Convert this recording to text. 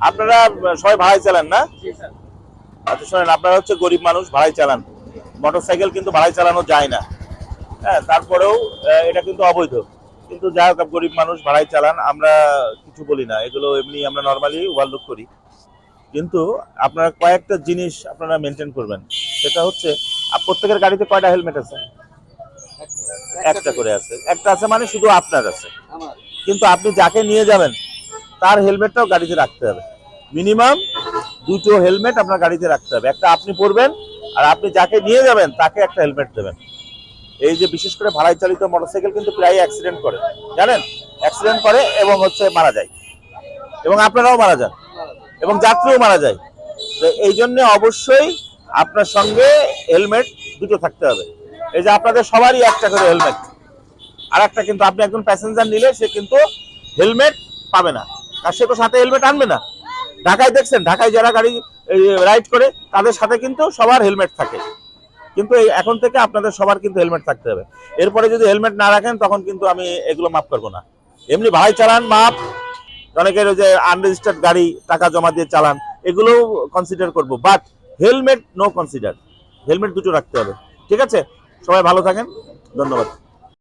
আপনারা সবাই ভাড়ায় চালান না? আচ্ছা শোনেন, আপনারা হচ্ছে গরিব মানুষ, ভাড়ায় চালান। মোটরসাইকেল কিন্তু ভাড়ায় চালানো যায় না। হ্যাঁ, তারপরেও এটা কিন্তু অবৈধ। কিন্তু যাই হোক, গরিব মানুষ ভাড়ায় চালান, আমরা কিছু বলি না, এগুলো এমনি আমরা নর্মালি ওভারলুক করি। কিন্তু আপনারা কয়েকটা জিনিস আপনারা মেনটেন করবেন। সেটা হচ্ছে প্রত্যেকের গাড়িতে কয়টা হেলমেট আছে? একটা করে আছে। একটা আছে মানে শুধু আপনার আছে। কিন্তু আপনি যাকে নিয়ে যাবেন তার হেলমেটটাও গাড়িতে রাখতে হবে। মিনিমাম দুটো হেলমেট আপনার গাড়িতে রাখতে হবে। একটা আপনি পরবেন, আর আপনি যাকে নিয়ে যাবেন তাকে একটা হেলমেট দেবেন। এই যে বিশেষ করে ভাড়ায় চালিত মোটরসাইকেল কিন্তু প্রায় অ্যাক্সিডেন্ট করে, জানেন? অ্যাক্সিডেন্ট করে এবং হচ্ছে মারা যায়, এবং আপনারাও মারা যান, এবং যাত্রীও মারা যায়। তো এই জন্য অবশ্যই আপনার সঙ্গে হেলমেট দুটো থাকতে হবে। এই যে আপনাদের সবারই একটা করে হেলমেট, আর একটা কিন্তু আপনি একজন প্যাসেঞ্জার নিলে সে কিন্তু হেলমেট পাবে না, আর সে তো সাথে হেলমেট আনবে না। ঢাকায় দেখছেন, ঢাকায় যারা গাড়ি রাইড করে তাদের সাথে কিন্তু সবার হেলমেট থাকে। কিন্তু এখন থেকে আপনাদের সবার কিন্তু হেলমেট থাকতে হবে। এরপরে যদি হেলমেট না রাখেন তখন কিন্তু আমি এগুলো মাফ করবো না। এমনি ভাই চালান মাপ, অনেকের ওই যে আনরেজিস্টার্ড গাড়ি টাকা জমা দিয়ে চালান, এগুলো কনসিডার করব, but helmet no consider. Helmet দুটো রাখতে হবে। ঠিক আছে, সবাই ভালো থাকেন, ধন্যবাদ।